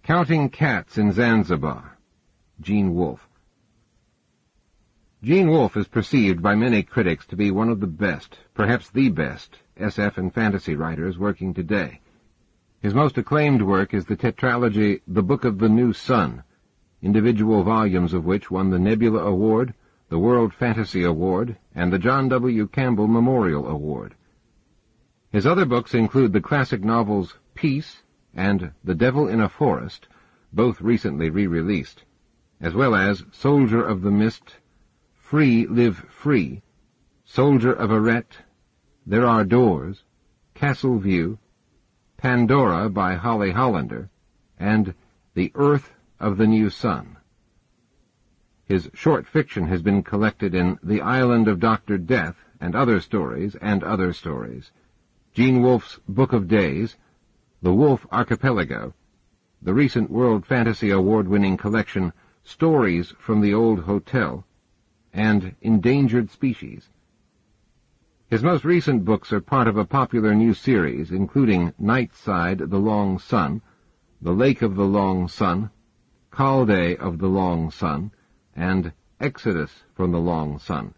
Counting Cats in Zanzibar, Gene Wolfe. Gene Wolfe is perceived by many critics to be one of the best, perhaps the best, SF and fantasy writers working today. His most acclaimed work is the tetralogy The Book of the New Sun, individual volumes of which won the Nebula Award, the World Fantasy Award, and the John W. Campbell Memorial Award. His other books include the classic novels Peace and The Devil in a Forest, both recently re-released, as well as Soldier of the Mist, Free Live Free, Soldier of Arret, There Are Doors, Castle View, Pandora by Holly Hollander, and The Earth of the New Sun. His short fiction has been collected in The Island of Dr. Death and Other Stories, Gene Wolfe's Book of Days, The Wolfe Archipelago, the recent World Fantasy Award-winning collection Stories from the Old Hotel, and Endangered Species. His most recent books are part of a popular new series, including Nightside, The Long Sun, The Lake of the Long Sun, Calde of the Long Sun, and Exodus from the Long Sun.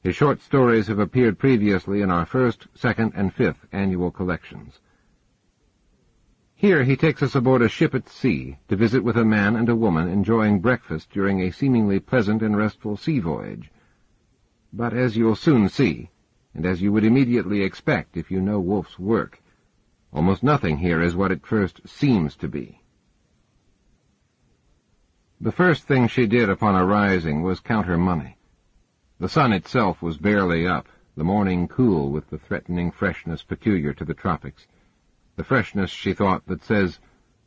His short stories have appeared previously in our first, second, and fifth annual collections. Here he takes us aboard a ship at sea to visit with a man and a woman enjoying breakfast during a seemingly pleasant and restful sea voyage. But as you'll soon see, and as you would immediately expect if you know Wolfe's work, almost nothing here is what it first seems to be. The first thing she did upon arising was count her money. The sun itself was barely up, the morning cool with the threatening freshness peculiar to the tropics. The freshness, she thought, that says,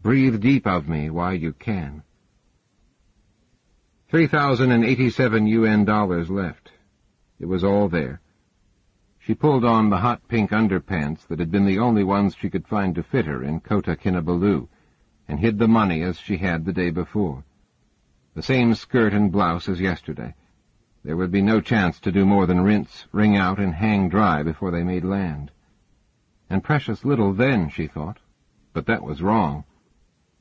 "Breathe deep of me while you can." $3,087 left. It was all there. She pulled on the hot pink underpants that had been the only ones she could find to fit her in Kota Kinabalu, and hid the money as she had the day before. The same skirt and blouse as yesterday. There would be no chance to do more than rinse, wring out, and hang dry before they made land. And precious little then, she thought. But that was wrong.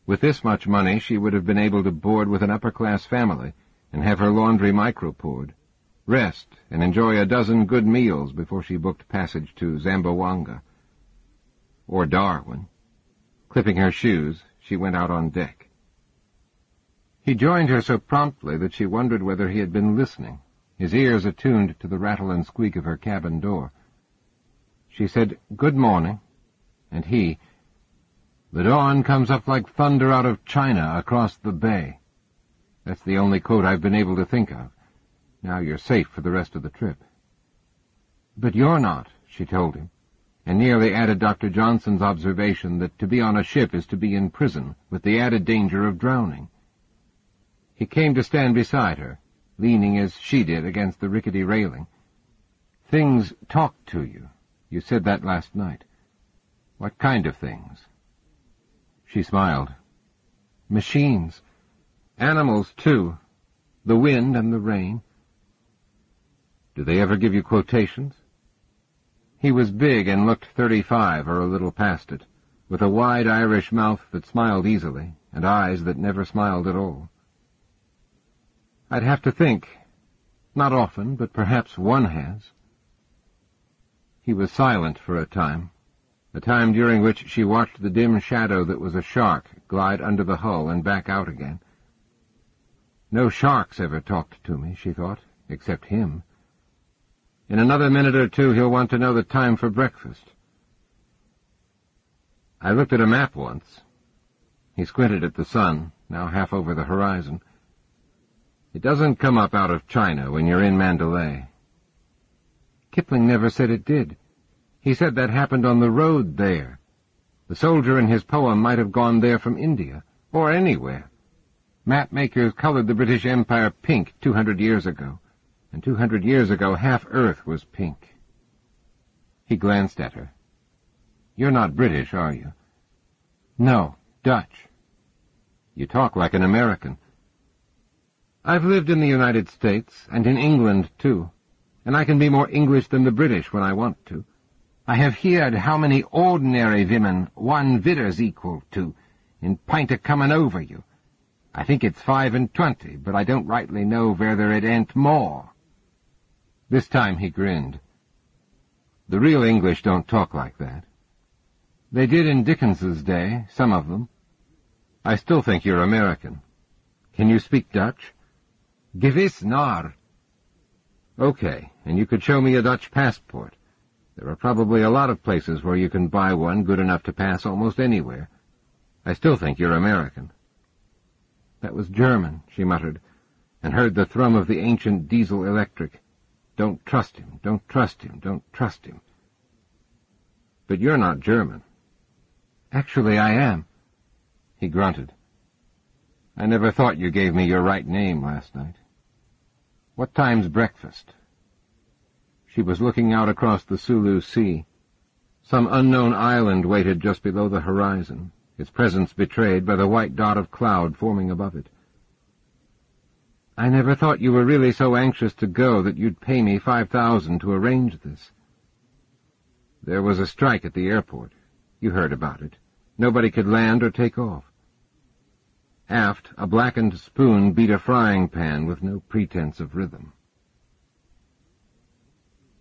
With this much money she would have been able to board with an upper-class family and have her laundry micro-poured, rest, and enjoy a dozen good meals before she booked passage to Zamboanga. Or Darwin. Clipping her shoes, she went out on deck. He joined her so promptly that she wondered whether he had been listening, his ears attuned to the rattle and squeak of her cabin door. She said, "Good morning," and he, "The dawn comes up like thunder out of China across the bay." That's the only quote I've been able to think of. Now you're safe for the rest of the trip. "But you're not," she told him, and nearly added Dr. Johnson's observation that to be on a ship is to be in prison, with the added danger of drowning. He came to stand beside her, leaning as she did against the rickety railing. "Things talk to you. You said that last night. What kind of things?" She smiled. "Machines. Animals, too. The wind and the rain." "Do they ever give you quotations?" He was big and looked 35 or a little past it, with a wide Irish mouth that smiled easily, and eyes that never smiled at all. "I'd have to think. Not often, but perhaps one has." He was silent for a time during which she watched the dim shadow that was a shark glide under the hull and back out again. No sharks ever talked to me, she thought, except him. In another minute or two he'll want to know the time for breakfast. "I looked at a map once." He squinted at the sun, now half over the horizon. "It doesn't come up out of China when you're in Mandalay." "Kipling never said it did. He said that happened on the road there. The soldier in his poem might have gone there from India, or anywhere. Map-makers colored the British Empire pink 200 years ago, and 200 years ago half Earth was pink." He glanced at her. "You're not British, are you?" "No, Dutch." "You talk like an American." "I've lived in the United States, and in England, too, and I can be more English than the British when I want to. I have heard how many ordinary women one widder's equal to, in pint o' comin' over you. I think it's 5 and 20, but I don't rightly know whether it ain't more." This time he grinned. "The real English don't talk like that. They did in Dickens's day, some of them. I still think you're American. Can you speak Dutch?" "Gewiss nar." "Okay, and you could show me a Dutch passport. There are probably a lot of places where you can buy one good enough to pass almost anywhere. I still think you're American." "That was German," she muttered, and heard the thrum of the ancient diesel electric. "Don't trust him, don't trust him, don't trust him." "But you're not German." "Actually, I am." He grunted. "I never thought you gave me your right name last night. What time's breakfast?" She was looking out across the Sulu Sea. Some unknown island waited just below the horizon, its presence betrayed by the white dot of cloud forming above it. "I never thought you were really so anxious to go that you'd pay me 5,000 to arrange this." "There was a strike at the airport. You heard about it. Nobody could land or take off." Aft, a blackened spoon beat a frying pan with no pretense of rhythm.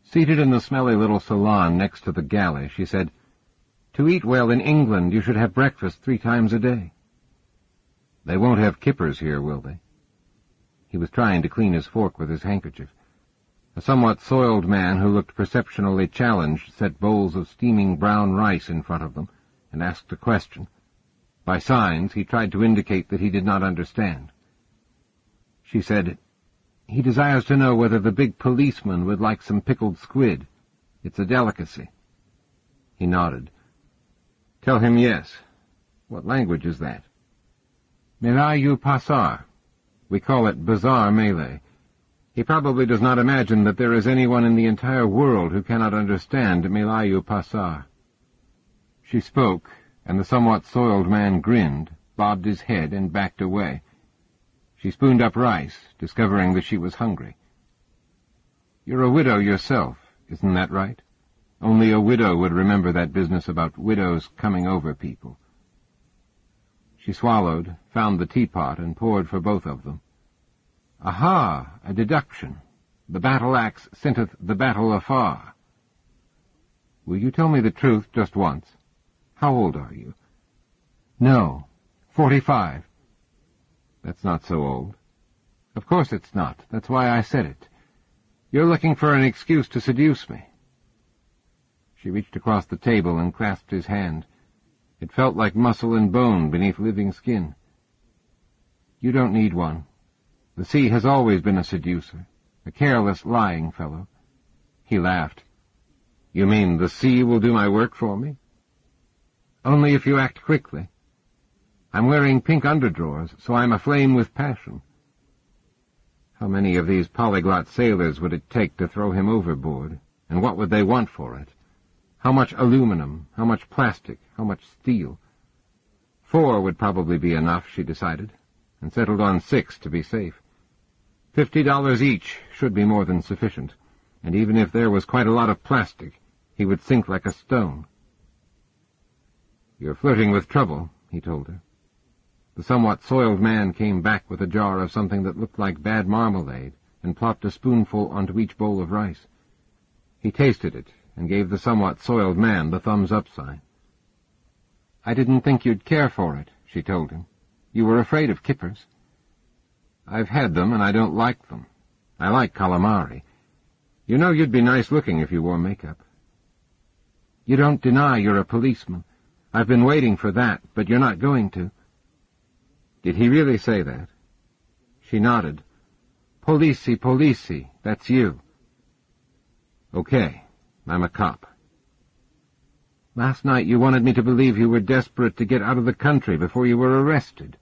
Seated in the smelly little salon next to the galley, she said, "To eat well in England, you should have breakfast 3 times a day." "They won't have kippers here, will they?" He was trying to clean his fork with his handkerchief. A somewhat soiled man who looked perceptionally challenged set bowls of steaming brown rice in front of them and asked a question. By signs, he tried to indicate that he did not understand. She said, "He desires to know whether the big policeman would like some pickled squid. It's a delicacy." He nodded. "Tell him yes. What language is that?" "Melayu Pasar. We call it Bazaar Malay. He probably does not imagine that there is anyone in the entire world who cannot understand Melayu Pasar." She spoke, and the somewhat soiled man grinned, bobbed his head, and backed away. She spooned up rice, discovering that she was hungry. "You're a widow yourself, isn't that right? Only a widow would remember that business about widows coming over people." She swallowed, found the teapot, and poured for both of them. "Aha, a deduction. The battle-axe scenteth the battle afar." "Will you tell me the truth just once? How old are you?" "No, 45. "That's not so old." "Of course it's not. That's why I said it. You're looking for an excuse to seduce me." She reached across the table and clasped his hand. It felt like muscle and bone beneath living skin. "You don't need one. The sea has always been a seducer, a careless, lying fellow." He laughed. "You mean the sea will do my work for me?" "Only if you act quickly. I'm wearing pink underdrawers, so I'm aflame with passion." How many of these polyglot sailors would it take to throw him overboard, and what would they want for it? How much aluminum, how much plastic, how much steel? 4 would probably be enough, she decided, and settled on 6 to be safe. $50 each should be more than sufficient, and even if there was quite a lot of plastic, he would sink like a stone. "You're flirting with trouble," he told her. The somewhat soiled man came back with a jar of something that looked like bad marmalade and plopped a spoonful onto each bowl of rice. He tasted it and gave the somewhat soiled man the thumbs-up sign. "I didn't think you'd care for it," she told him. "You were afraid of kippers." "I've had them, and I don't like them. I like calamari. You know you'd be nice-looking if you wore makeup." "You don't deny you're a policeman. I've been waiting for that, but you're not going to." "Did he really say that?" She nodded. "Polici, polici, that's you." "Okay, I'm a cop." "Last night you wanted me to believe you were desperate to get out of the country before you were arrested."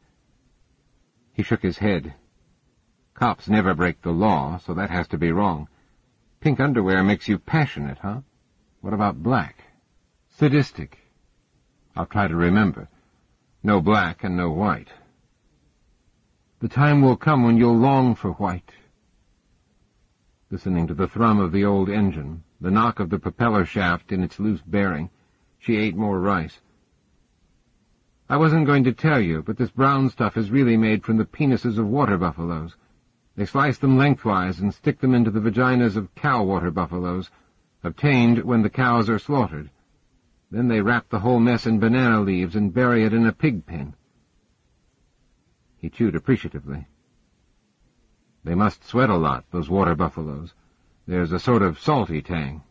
He shook his head. "Cops never break the law, so that has to be wrong. Pink underwear makes you passionate, huh? What about black? Sadistic. I'll try to remember. No black and no white." "The time will come when you'll long for white." Listening to the thrum of the old engine, the knock of the propeller shaft in its loose bearing, she ate more rice. I wasn't going to tell you, but this brown stuff is really made from the penises of water buffaloes. They slice them lengthwise and stick them into the vaginas of cow water buffaloes, obtained when the cows are slaughtered. Then they wrap the whole mess in banana leaves and bury it in a pig pen. He chewed appreciatively. They must sweat a lot, those water buffaloes. There's a sort of salty tang.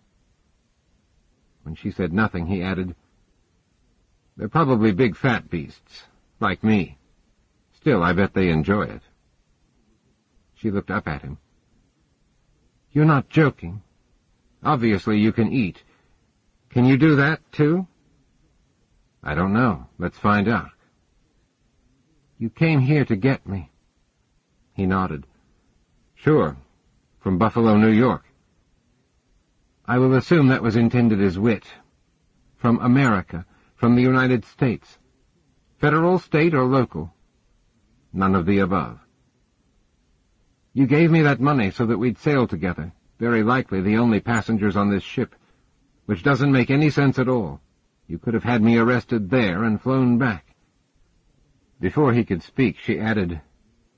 When she said nothing, he added, They're probably big fat beasts, like me. Still, I bet they enjoy it. She looked up at him. You're not joking. Obviously you can eat. Can you do that, too? I don't know. Let's find out. You came here to get me. He nodded. Sure. From Buffalo, New York. I will assume that was intended as wit. From America. From the United States. Federal, state, or local? None of the above. You gave me that money so that we'd sail together, very likely the only passengers on this ship, which doesn't make any sense at all. You could have had me arrested there and flown back. Before he could speak, she added,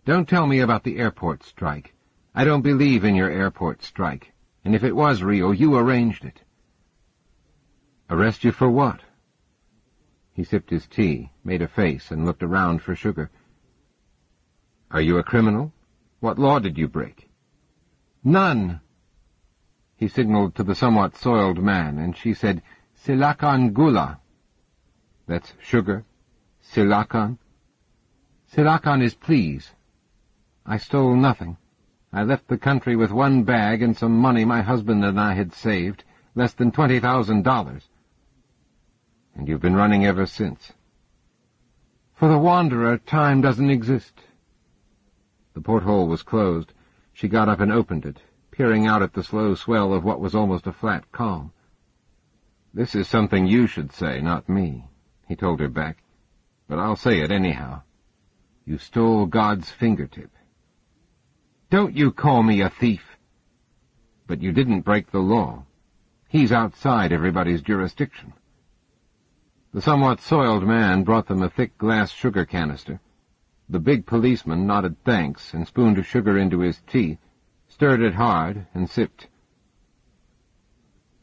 Don't tell me about the airport strike. I don't believe in your airport strike, and if it was real, you arranged it. Arrest you for what? He sipped his tea, made a face, and looked around for sugar. Are you a criminal? What law did you break? None. He signaled to the somewhat soiled man, and she said, Silakan gula. That's sugar. Silakan. Silakan is please. I stole nothing. I left the country with one bag and some money my husband and I had saved, less than $20,000. And you've been running ever since. For the wanderer, time doesn't exist. The porthole was closed. She got up and opened it, peering out at the slow swell of what was almost a flat calm. This is something you should say, not me, he told her back. But I'll say it anyhow. You stole God's fingertip. Don't you call me a thief. But you didn't break the law. He's outside everybody's jurisdiction. The somewhat soiled man brought them a thick glass sugar canister. The big policeman nodded thanks and spooned sugar into his tea, stirred it hard, and sipped.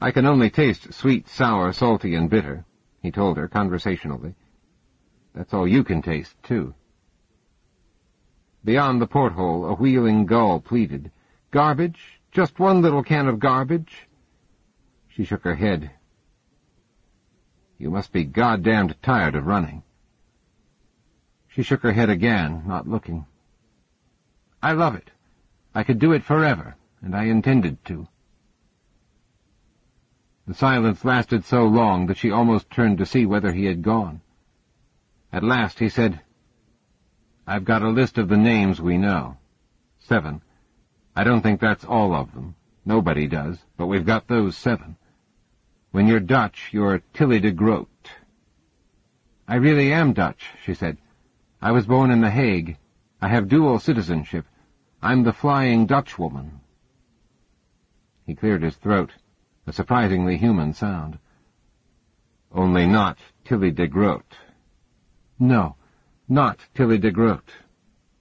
I can only taste sweet, sour, salty, and bitter, he told her conversationally. That's all you can taste, too. Beyond the porthole, a wheeling gull pleaded, Garbage? Just one little can of garbage? She shook her head. You must be goddamned tired of running. She shook her head again, not looking. I love it. I could do it forever, and I intended to. The silence lasted so long that she almost turned to see whether he had gone. At last he said, I've got a list of the names we know. 7. I don't think that's all of them. Nobody does, but we've got those 7. When you're Dutch, you're Tilly de Groot. I really am Dutch, she said. I was born in The Hague. I have dual citizenship. I'm the Flying Dutchwoman. He cleared his throat, a surprisingly human sound. Only not Tilly de Groot. No, not Tilly de Groot.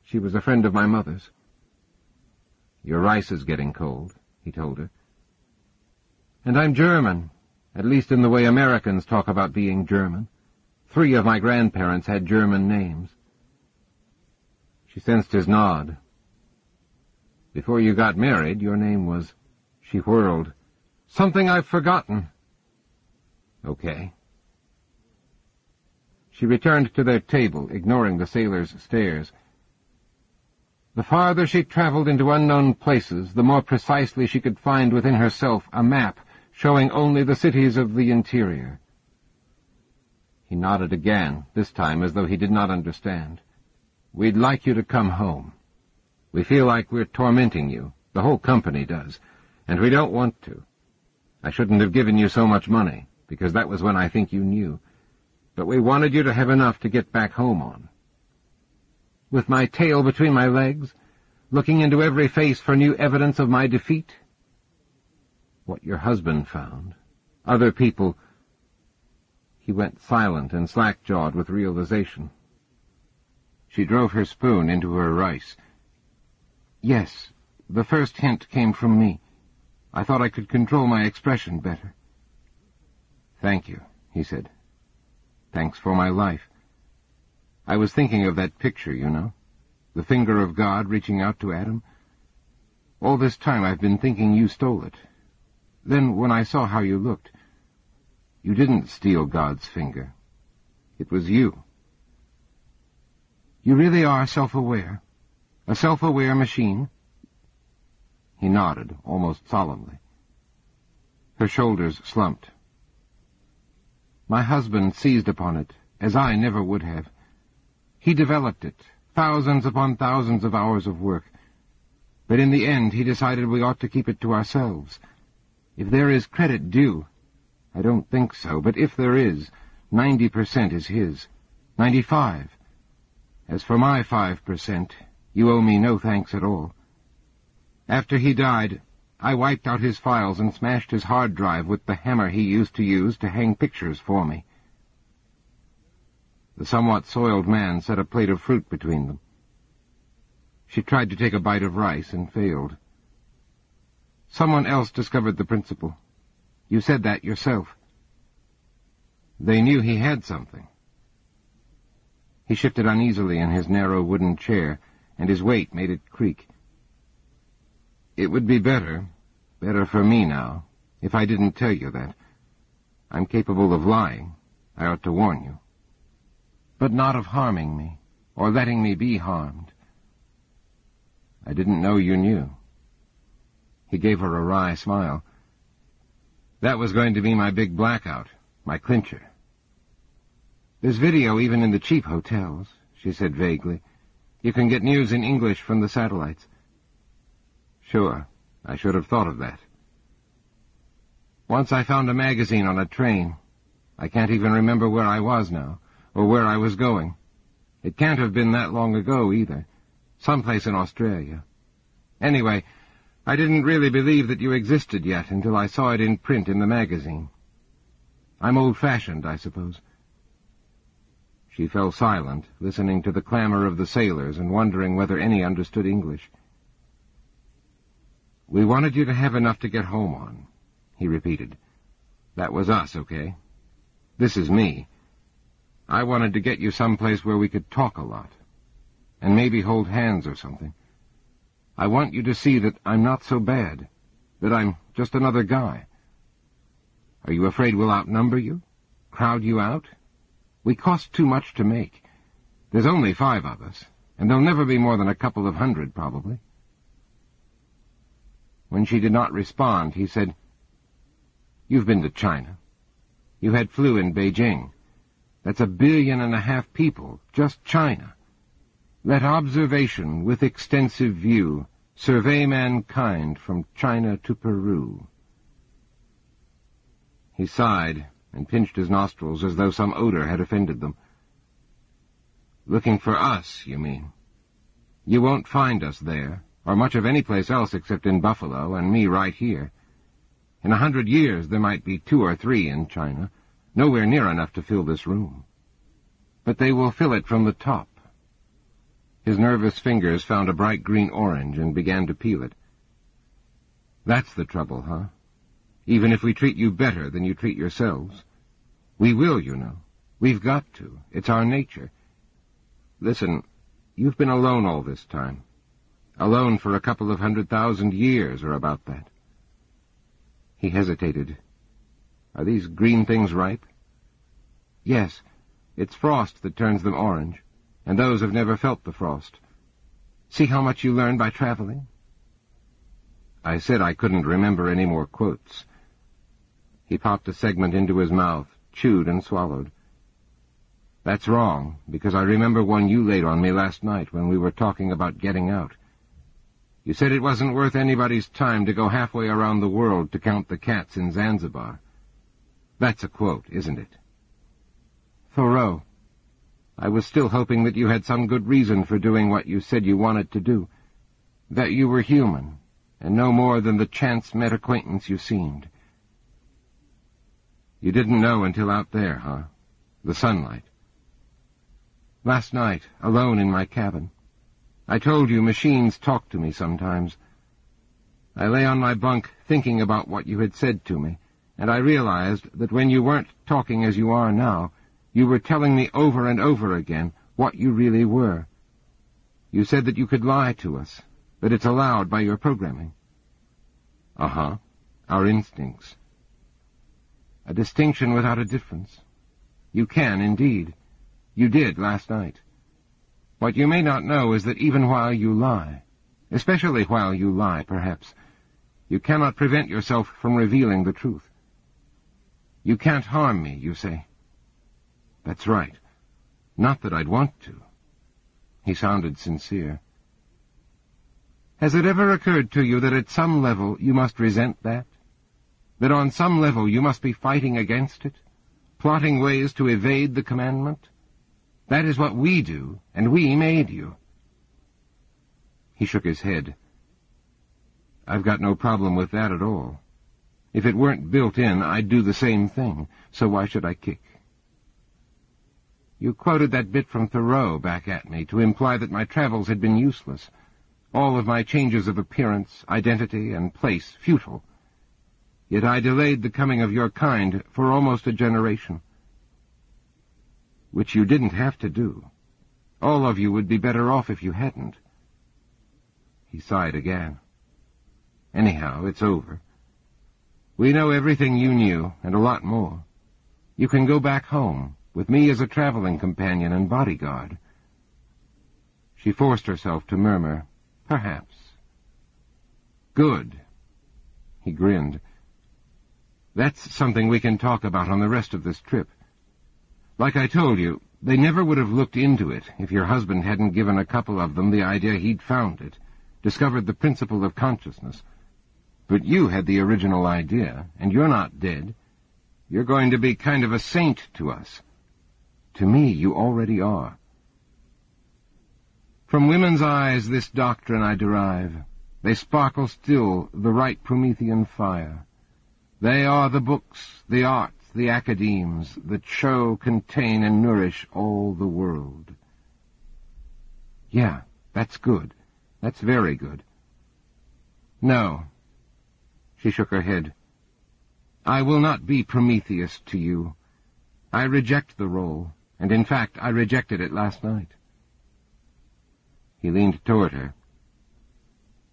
She was a friend of my mother's. Your rice is getting cold, he told her. And I'm German, at least in the way Americans talk about being German. 3 of my grandparents had German names. She sensed his nod. Before you got married, your name was... She whirled. Something I've forgotten. Okay. She returned to their table, ignoring the sailor's stares. The farther she traveled into unknown places, the more precisely she could find within herself a map showing only the cities of the interior. He nodded again, this time as though he did not understand. We'd like you to come home. We feel like we're tormenting you. The whole company does. And we don't want to. I shouldn't have given you so much money, because that was when I think you knew. But we wanted you to have enough to get back home on. With my tail between my legs, looking into every face for new evidence of my defeat? What your husband found. Other people... He went silent and slack-jawed with realization. She drove her spoon into her rice. "Yes, the first hint came from me. I thought I could control my expression better." "Thank you," he said. "Thanks for my life. I was thinking of that picture, you know, the finger of God reaching out to Adam. All this time I've been thinking you stole it. Then, when I saw how you looked, you didn't steal God's finger. It was you." "You really are self-aware? A self-aware machine?" He nodded, almost solemnly. Her shoulders slumped. "My husband seized upon it, as I never would have. He developed it, thousands upon thousands of hours of work. But in the end he decided we ought to keep it to ourselves. If there is credit due, I don't think so, but if there is, 90% is his. 95. As for my 5%, you owe me no thanks at all. After he died, I wiped out his files and smashed his hard drive with the hammer he used to use to hang pictures for me." The somewhat soiled man set a plate of fruit between them. She tried to take a bite of rice and failed. "Someone else discovered the principle. You said that yourself." "They knew he had something." He shifted uneasily in his narrow wooden chair, and his weight made it creak. "It would be better for me now, if I didn't tell you that. I'm capable of lying. I ought to warn you. But not of harming me, or letting me be harmed." "I didn't know you knew." He gave her a wry smile. "That was going to be my big blackout, my clincher." "There's video even in the cheap hotels," she said vaguely. "You can get news in English from the satellites." "Sure, I should have thought of that." "Once I found a magazine on a train. I can't even remember where I was now, or where I was going. It can't have been that long ago, either. Someplace in Australia. Anyway, I didn't really believe that you existed yet until I saw it in print in the magazine. I'm old-fashioned, I suppose." She fell silent, listening to the clamor of the sailors and wondering whether any understood English. "We wanted you to have enough to get home on," he repeated. "That was us, okay? This is me. I wanted to get you someplace where we could talk a lot, and maybe hold hands or something. I want you to see that I'm not so bad, that I'm just another guy. Are you afraid we'll outnumber you? Crowd you out? We cost too much to make. There's only 5 of us, and there'll never be more than a couple of hundred, probably." When she did not respond, he said, "You've been to China. You had flu in Beijing. That's 1.5 billion people, just China. Let observation with extensive view survey mankind from China to Peru." He sighed and pinched his nostrils as though some odor had offended them. "Looking for us, you mean? You won't find us there, or much of any place else except in Buffalo, and me right here. In 100 years there might be 2 or 3 in China, nowhere near enough to fill this room. But they will fill it from the top." His nervous fingers found a bright green orange and began to peel it. "That's the trouble, huh? Even if we treat you better than you treat yourselves. We will, you know. We've got to. It's our nature. Listen, you've been alone all this time. Alone for a couple of 100,000 years, or about that." He hesitated. "Are these green things ripe?" "Yes. It's frost that turns them orange, and those have never felt the frost. See how much you learn by traveling?" I said I couldn't remember any more quotes. He popped a segment into his mouth, chewed and swallowed. "That's wrong, because I remember one you laid on me last night when we were talking about getting out. You said it wasn't worth anybody's time to go halfway around the world to count the cats in Zanzibar. That's a quote, isn't it?" "Thoreau. I was still hoping that you had some good reason for doing what you said you wanted to do, that you were human, and no more than the chance-met acquaintance you seemed." "You didn't know until out there, huh?" the sunlight. Last night, alone in my cabin. I told you machines talk to me sometimes. I lay on my bunk thinking about what you had said to me, and I realized that when you weren't talking as you are now, you were telling me over and over again what you really were. You said that you could lie to us, that it's allowed by your programming. Uh-huh. Our instincts. A distinction without a difference. You can, indeed. You did last night. What you may not know is that even while you lie, especially while you lie, perhaps, you cannot prevent yourself from revealing the truth. You can't harm me, you say. That's right. Not that I'd want to. He sounded sincere. Has it ever occurred to you that at some level you must resent that? That on some level you must be fighting against it, plotting ways to evade the commandment? That is what we do, and we made you. He shook his head. I've got no problem with that at all. If it weren't built in, I'd do the same thing, so why should I kick? You quoted that bit from Thoreau back at me to imply that my travels had been useless, all of my changes of appearance, identity, and place futile. Yet I delayed the coming of your kind for almost a generation. Which you didn't have to do. All of you would be better off if you hadn't. He sighed again. Anyhow, it's over. We know everything you knew, and a lot more. You can go back home, with me as a traveling companion and bodyguard. She forced herself to murmur, perhaps. Good. He grinned. That's something we can talk about on the rest of this trip. Like I told you, they never would have looked into it if your husband hadn't given a couple of them the idea he'd found it, discovered the principle of consciousness. But you had the original idea, and you're not dead. You're going to be kind of a saint to us. To me, you already are. From women's eyes this doctrine I derive. They sparkle still, the right Promethean fire. They are the books, the arts, the academes, that show, contain, and nourish all the world. Yeah, that's good. That's very good. No. She shook her head. I will not be Prometheus to you. I reject the role, and in fact I rejected it last night. He leaned toward her.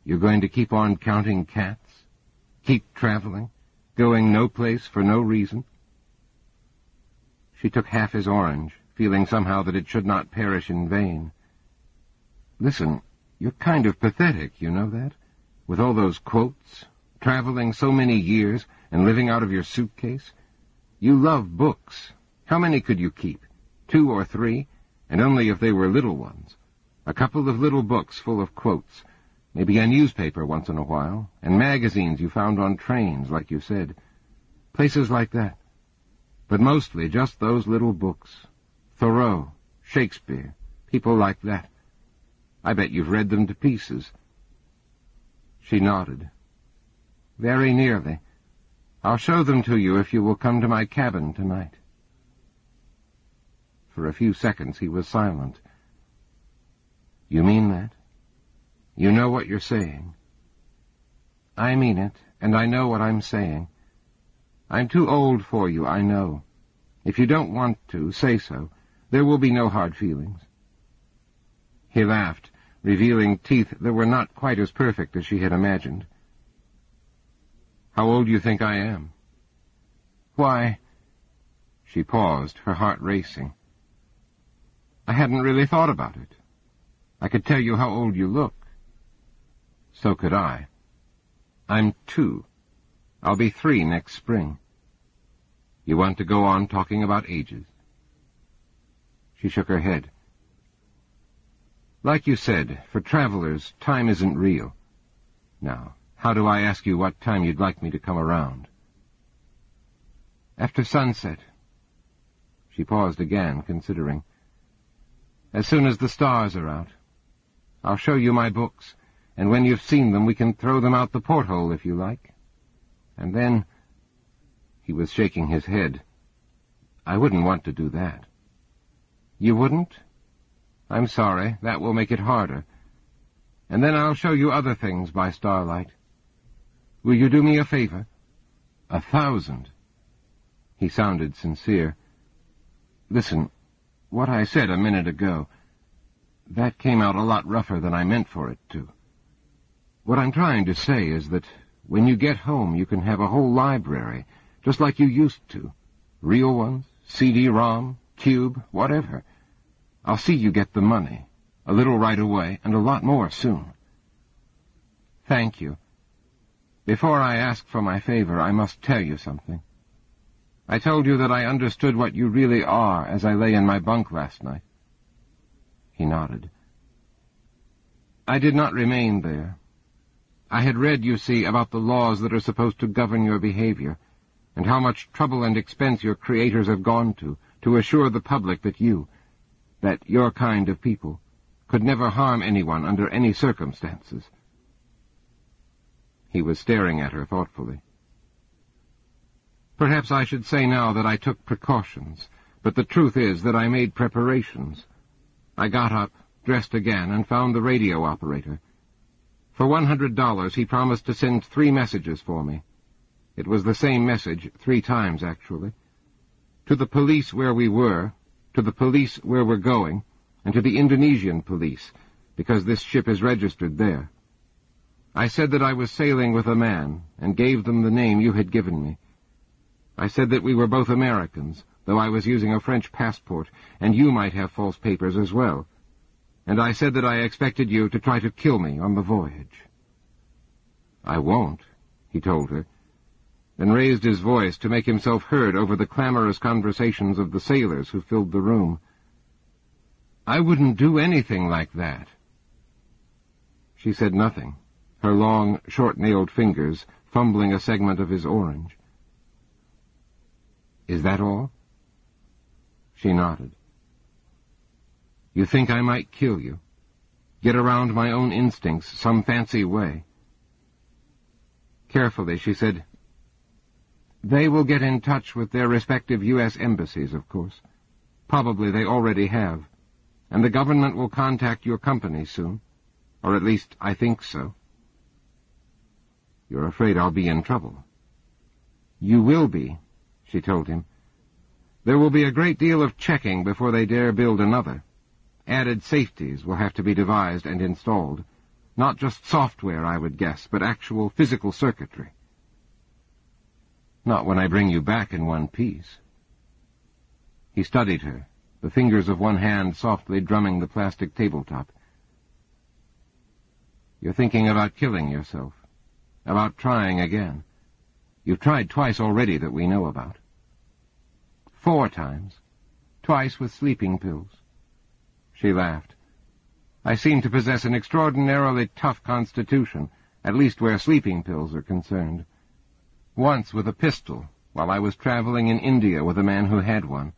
You're going to keep on counting cats? Keep traveling? Going no place for no reason? She took half his orange, feeling somehow that it should not perish in vain. Listen, you're kind of pathetic, you know that? With all those quotes, traveling so many years, and living out of your suitcase. You love books. How many could you keep? 2 or 3, and only if they were little ones. A couple of little books full of quotes, maybe a newspaper once in a while, and magazines you found on trains, like you said. Places like that. But mostly just those little books. Thoreau, Shakespeare, people like that. I bet you've read them to pieces. She nodded. Very nearly. I'll show them to you if you will come to my cabin tonight. For a few seconds he was silent. You mean that? You know what you're saying? I mean it, and I know what I'm saying. I'm too old for you, I know. If you don't want to, say so. There will be no hard feelings. He laughed, revealing teeth that were not quite as perfect as she had imagined. How old do you think I am? Why... She paused, her heart racing. I hadn't really thought about it. I could tell you how old you look. So could I. I'm 2. I'll be 3 next spring. You want to go on talking about ages? She shook her head. Like you said, for travelers, time isn't real. Now, how do I ask you what time you'd like me to come around? After sunset. She paused again, considering. As soon as the stars are out. I'll show you my books, and when you've seen them, we can throw them out the porthole if you like. And then... He was shaking his head. I wouldn't want to do that. You wouldn't? I'm sorry. That will make it harder. And then I'll show you other things by starlight. Will you do me a favor? 1,000. He sounded sincere. Listen, what I said a minute ago, that came out a lot rougher than I meant for it to. What I'm trying to say is that when you get home you can have a whole library, just like you used to. Real ones, CD-ROM, Cube, whatever. I'll see you get the money. A little right away, and a lot more soon. Thank you. Before I ask for my favor, I must tell you something. I told you that I understood what you really are as I lay in my bunk last night. He nodded. I did not remain there. I had read, you see, about the laws that are supposed to govern your behavior, and how much trouble and expense your creators have gone to assure the public that your kind of people, could never harm anyone under any circumstances. He was staring at her thoughtfully. Perhaps I should say now that I took precautions, but the truth is that I made preparations. I got up, dressed again, and found the radio operator. For $100 he promised to send 3 messages for me. It was the same message, 3 times, actually. To the police where we were, to the police where we're going, and to the Indonesian police, because this ship is registered there. I said that I was sailing with a man, and gave them the name you had given me. I said that we were both Americans, though I was using a French passport, and you might have false papers as well. And I said that I expected you to try to kill me on the voyage. I won't, he told her, then raised his voice to make himself heard over the clamorous conversations of the sailors who filled the room. I wouldn't do anything like that. She said nothing, her long, short-nailed fingers fumbling a segment of his orange. Is that all? She nodded. You think I might kill you? Get around my own instincts some fancy way? Carefully, she said, They will get in touch with their respective U.S. embassies, of course. Probably they already have. And the government will contact your company soon. Or at least, I think so. You're afraid I'll be in trouble. You will be, she told him. There will be a great deal of checking before they dare build another. Added safeties will have to be devised and installed. Not just software, I would guess, but actual physical circuitry. Not when I bring you back in one piece. He studied her, the fingers of one hand softly drumming the plastic tabletop. You're thinking about killing yourself, about trying again. You've tried twice already that we know about. 4 times. Twice with sleeping pills. She laughed. I seem to possess an extraordinarily tough constitution, at least where sleeping pills are concerned. Once with a pistol, while I was traveling in India with a man who had one.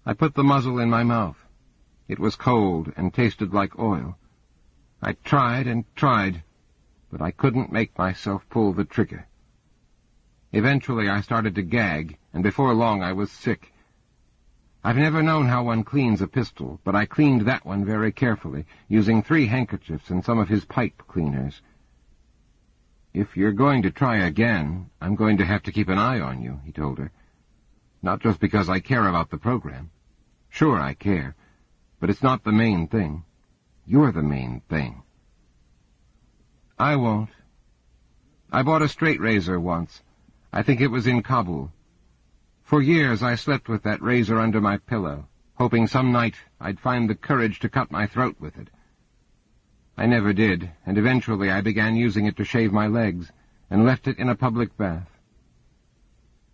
I put the muzzle in my mouth. It was cold and tasted like oil. I tried and tried, but I couldn't make myself pull the trigger. Eventually I started to gag, and before long I was sick. I've never known how one cleans a pistol, but I cleaned that one very carefully, using 3 handkerchiefs and some of his pipe cleaners. If you're going to try again, I'm going to have to keep an eye on you, he told her. Not just because I care about the program. Sure, I care, but it's not the main thing. You're the main thing. I won't. I bought a straight razor once. I think it was in Kabul. For years I slept with that razor under my pillow, hoping some night I'd find the courage to cut my throat with it. I never did, and eventually I began using it to shave my legs, and left it in a public bath.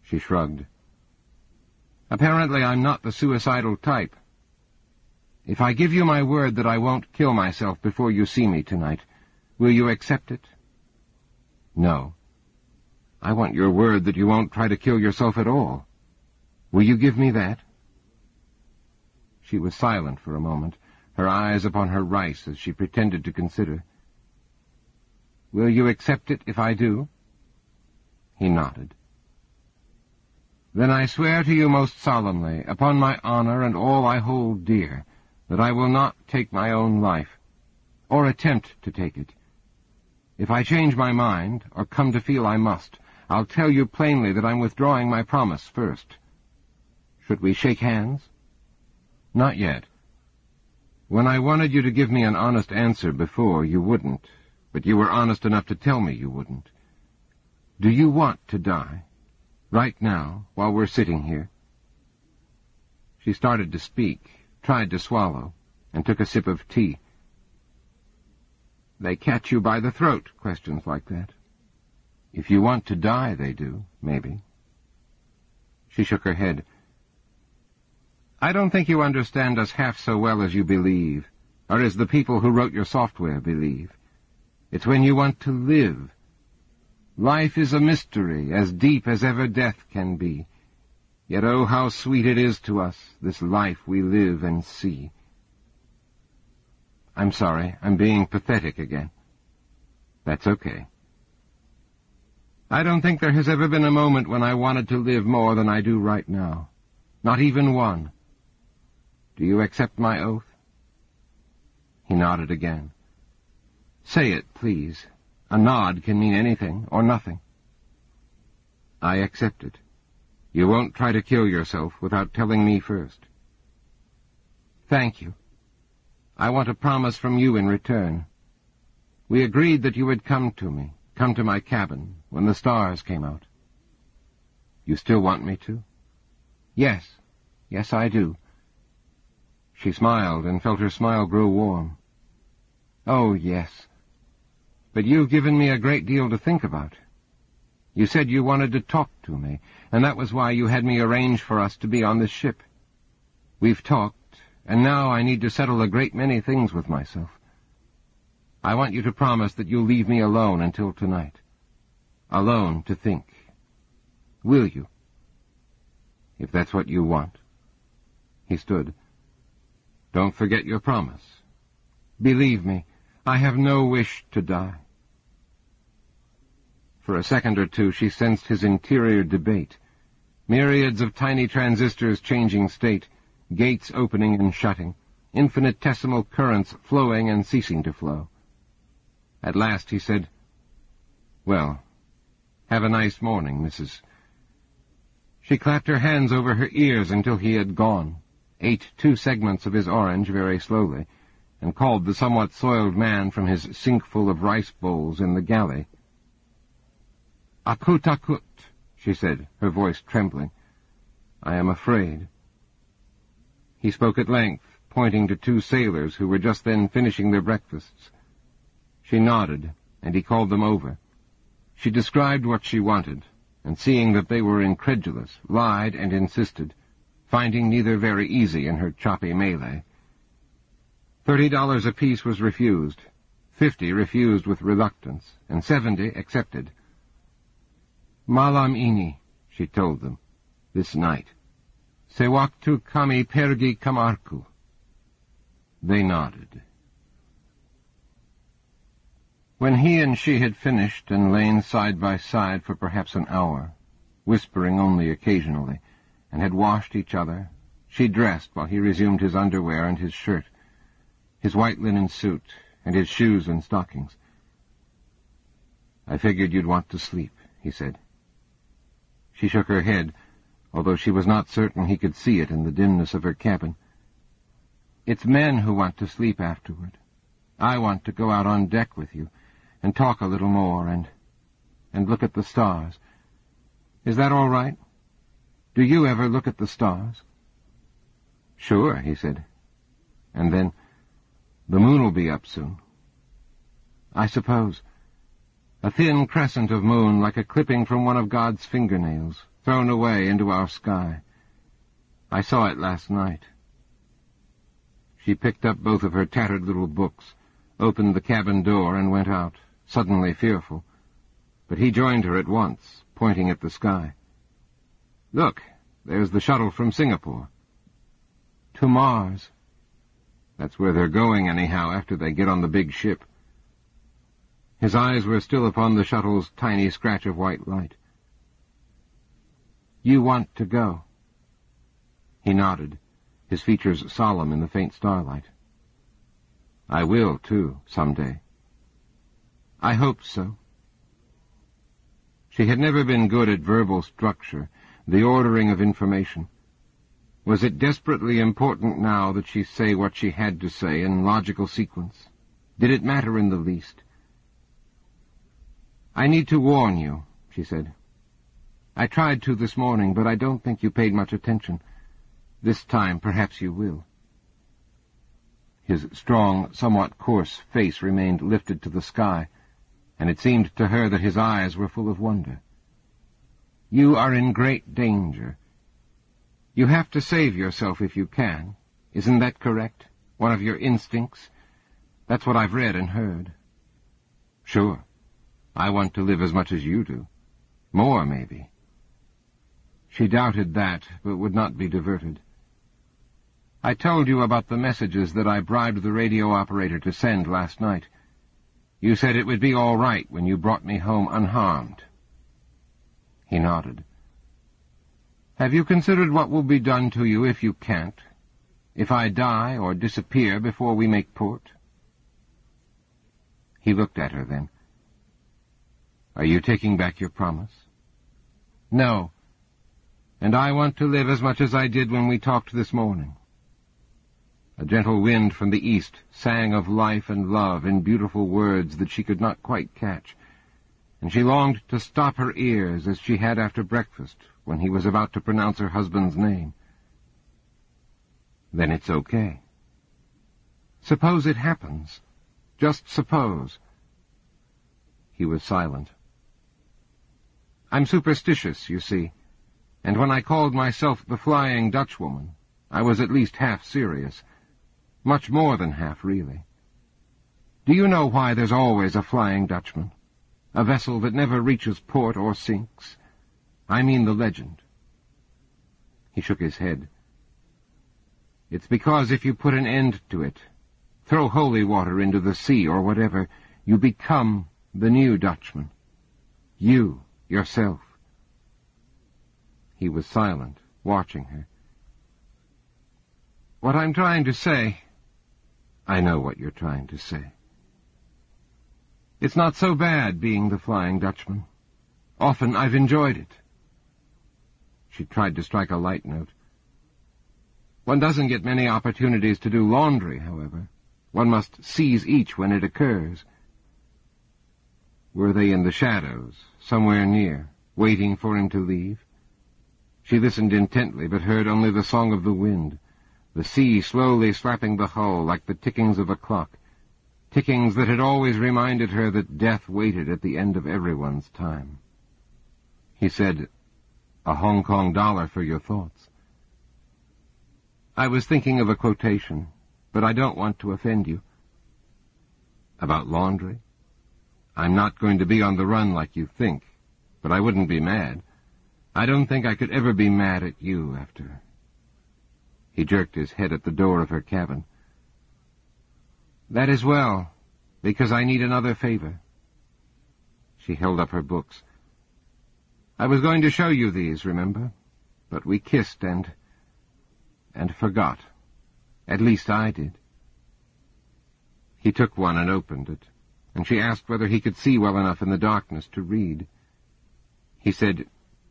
She shrugged. Apparently I'm not the suicidal type. If I give you my word that I won't kill myself before you see me tonight, will you accept it? No. I want your word that you won't try to kill yourself at all. Will you give me that? She was silent for a moment, her eyes upon her rice as she pretended to consider. Will you accept it if I do? He nodded. Then I swear to you most solemnly, upon my honor and all I hold dear, that I will not take my own life, or attempt to take it. If I change my mind, or come to feel I must, I'll tell you plainly that I'm withdrawing my promise first. Should we shake hands? Not yet. When I wanted you to give me an honest answer before, you wouldn't, but you were honest enough to tell me you wouldn't. Do you want to die? Right now, while we're sitting here? She started to speak, tried to swallow, and took a sip of tea. They catch you by the throat, questions like that. If you want to die, they do, maybe. She shook her head. I don't think you understand us half so well as you believe, or as the people who wrote your software believe. It's when you want to live. Life is a mystery, as deep as ever death can be. Yet oh, how sweet it is to us, this life we live and see. I'm sorry, I'm being pathetic again. That's okay. I don't think there has ever been a moment when I wanted to live more than I do right now. Not even one. Do you accept my oath? He nodded again. Say it, please. A nod can mean anything or nothing. I accept it. You won't try to kill yourself without telling me first. Thank you. I want a promise from you in return. We agreed that you would come to me, come to my cabin, when the stars came out. You still want me to? Yes. Yes, I do. She smiled and felt her smile grow warm. Oh, yes. But you've given me a great deal to think about. You said you wanted to talk to me, and that was why you had me arrange for us to be on this ship. We've talked, and now I need to settle a great many things with myself. I want you to promise that you'll leave me alone until tonight. Alone to think. Will you? If that's what you want. He stood. Don't forget your promise. Believe me, I have no wish to die. For a second or two she sensed his interior debate. Myriads of tiny transistors changing state, gates opening and shutting, infinitesimal currents flowing and ceasing to flow. At last he said, Well, have a nice morning, Mrs. She clapped her hands over her ears until he had gone, ate 2 segments of his orange very slowly, and called the somewhat soiled man from his sinkful of rice bowls in the galley. Akut, akut, she said, her voice trembling. I am afraid. He spoke at length, pointing to 2 sailors who were just then finishing their breakfasts. She nodded, and he called them over. She described what she wanted, and seeing that they were incredulous, lied and insisted, finding neither very easy in her choppy Malay. $30 apiece was refused, 50 refused with reluctance, and 70 accepted. Malam ini, she told them, this night. Sewaktu kami pergi kamarku. They nodded. When he and she had finished and lain side by side for perhaps an hour, whispering only occasionally, and had washed each other, she dressed while he resumed his underwear and his shirt, his white linen suit, and his shoes and stockings. I figured you'd want to sleep, he said. She shook her head, although she was not certain he could see it in the dimness of her cabin. It's men who want to sleep afterward. I want to go out on deck with you, and talk a little more, and look at the stars. Is that all right? Do you ever look at the stars? Sure, he said. And then, the moon will be up soon. I suppose. A thin crescent of moon like a clipping from one of God's fingernails, thrown away into our sky. I saw it last night. She picked up both of her tattered little books, opened the cabin door, and went out, suddenly fearful. But he joined her at once, pointing at the sky. Look, there's the shuttle from Singapore. To Mars. That's where they're going, anyhow, after they get on the big ship. His eyes were still upon the shuttle's tiny scratch of white light. You want to go." He nodded, his features solemn in the faint starlight. "I will, too, someday." "I hope so." She had never been good at verbal structure, the ordering of information. Was it desperately important now that she say what she had to say in logical sequence? Did it matter in the least? "I need to warn you," she said. "I tried to this morning, but I don't think you paid much attention. This time perhaps you will." His strong, somewhat coarse face remained lifted to the sky, and it seemed to her that his eyes were full of wonder. "You are in great danger. You have to save yourself if you can. Isn't that correct? One of your instincts? That's what I've read and heard." "Sure. I want to live as much as you do. More, maybe." She doubted that, but would not be diverted. "I told you about the messages that I bribed the radio operator to send last night. You said it would be all right when you brought me home unharmed." He nodded. "Have you considered what will be done to you if you can't? If I die or disappear before we make port?" He looked at her then. "Are you taking back your promise?" "No. And I want to live as much as I did when we talked this morning." A gentle wind from the east sang of life and love in beautiful words that she could not quite catch, and she longed to stop her ears as she had after breakfast when he was about to pronounce her husband's name. "Then it's okay." "Suppose it happens. Just suppose." He was silent. "I'm superstitious, you see, and when I called myself the Flying Dutchwoman, I was at least half serious. Much more than half, really. Do you know why there's always a Flying Dutchman? A vessel that never reaches port or sinks? I mean the legend." He shook his head. "It's because if you put an end to it, throw holy water into the sea or whatever, you become the new Dutchman. You, yourself." He was silent, watching her. "What I'm trying to say—" "I know what you're trying to say." "It's not so bad being the Flying Dutchman. Often I've enjoyed it." She tried to strike a light note. "One doesn't get many opportunities to do laundry, however. One must seize each when it occurs." Were they in the shadows, somewhere near, waiting for him to leave? She listened intently, but heard only the song of the wind, the sea slowly slapping the hull like the tickings of a clock, tickings that had always reminded her that death waited at the end of everyone's time. He said, "A Hong Kong dollar for your thoughts." "I was thinking of a quotation, but I don't want to offend you." "About laundry? I'm not going to be on the run like you think, but I wouldn't be mad. I don't think I could ever be mad at you after—" He jerked his head at the door of her cabin. "That is well, because I need another favor." She held up her books. "I was going to show you these, remember? But we kissed and forgot. At least I did." He took one and opened it, and she asked whether he could see well enough in the darkness to read. He said,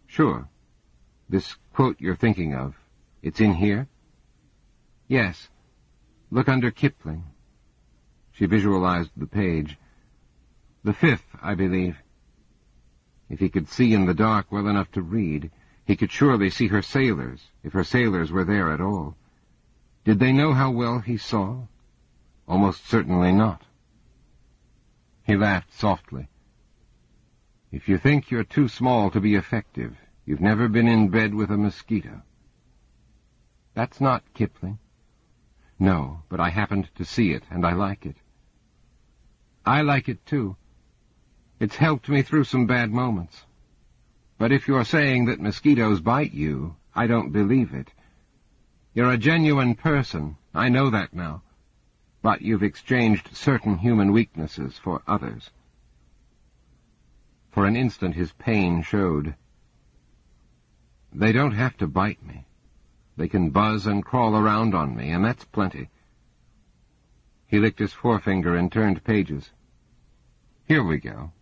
"Sure. This quote you're thinking of, it's in here?" "Yes. Look under Kipling." She visualized the page. "The 5th, I believe." If he could see in the dark well enough to read, he could surely see her sailors, if her sailors were there at all. Did they know how well he saw? Almost certainly not. He laughed softly. "If you think you're too small to be effective, you've never been in bed with a mosquito." "That's not Kipling." "No, but I happened to see it, and I like it." "I like it, too. It's helped me through some bad moments. But if you're saying that mosquitoes bite you, I don't believe it. You're a genuine person, I know that now, but you've exchanged certain human weaknesses for others." For an instant his pain showed. They don't have to bite me. They can buzz and crawl around on me, and that's plenty. He licked his forefinger and turned pages. Here we go.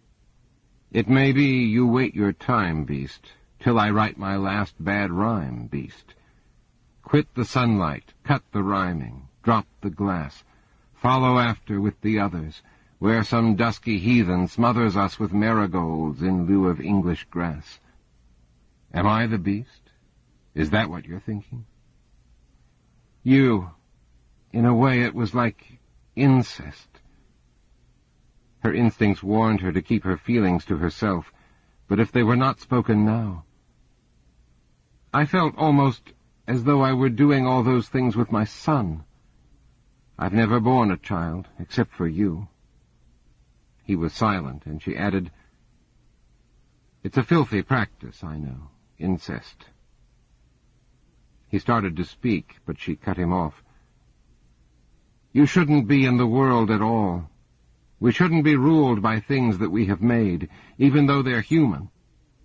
It may be you wait your time, beast, till I write my last bad rhyme, beast. Quit the sunlight, cut the rhyming, drop the glass, follow after with the others, where some dusky heathen smothers us with marigolds in lieu of English grass. Am I the beast? Is that what you're thinking? You, in a way it was like incest. Her instincts warned her to keep her feelings to herself, but if they were not spoken now... I felt almost as though I were doing all those things with my son. I've never borne a child, except for you. He was silent, and she added, It's a filthy practice, I know, incest. He started to speak, but she cut him off. You shouldn't be in the world at all. We shouldn't be ruled by things that we have made, even though they're human,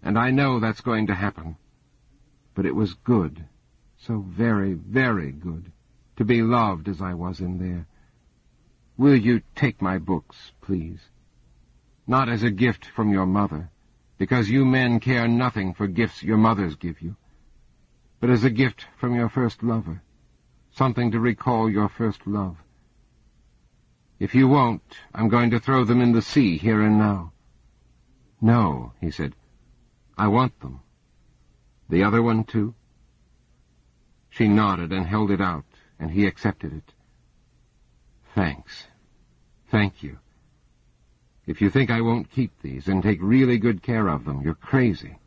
and I know that's going to happen. But it was good, so very, very good, to be loved as I was in there. Will you take my books, please? Not as a gift from your mother, because you men care nothing for gifts your mothers give you, but as a gift from your first lover, something to recall your first love. If you won't, I'm going to throw them in the sea here and now. No, he said. I want them. The other one, too? She nodded and held it out, and he accepted it. Thanks. Thank you. If you think I won't keep these and take really good care of them, you're crazy.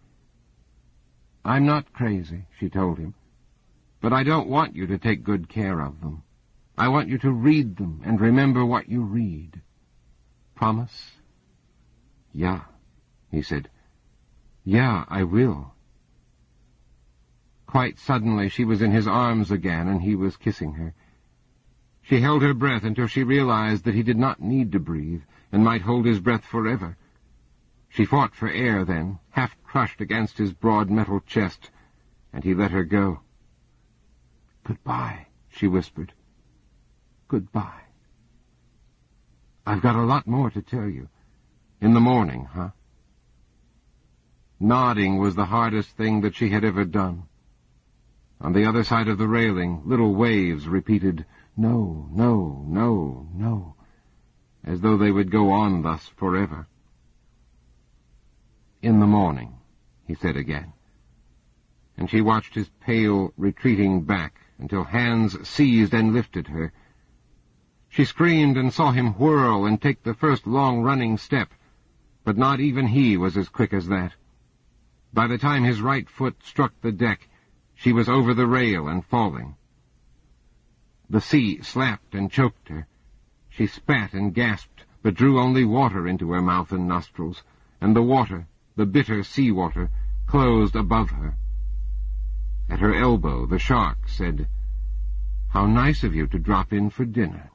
I'm not crazy, she told him. But I don't want you to take good care of them. I want you to read them and remember what you read. Promise? Yeah, he said. Yeah, I will. Quite suddenly she was in his arms again, and he was kissing her. She held her breath until she realized that he did not need to breathe, and might hold his breath forever. She fought for air then, half crushed against his broad metal chest, and he let her go. Goodbye, she whispered. Goodbye. I've got a lot more to tell you. In the morning, huh? Nodding was the hardest thing that she had ever done. On the other side of the railing, little waves repeated, no, no, no, no, as though they would go on thus forever. In the morning, he said again, and she watched his pale, retreating back until hands seized and lifted her. She screamed and saw him whirl and take the first long-running step, but not even he was as quick as that. By the time his right foot struck the deck, she was over the rail and falling. The sea slapped and choked her. She spat and gasped, but drew only water into her mouth and nostrils, and the water, the bitter sea-water, closed above her. At her elbow, the shark said, "How nice of you to drop in for dinner."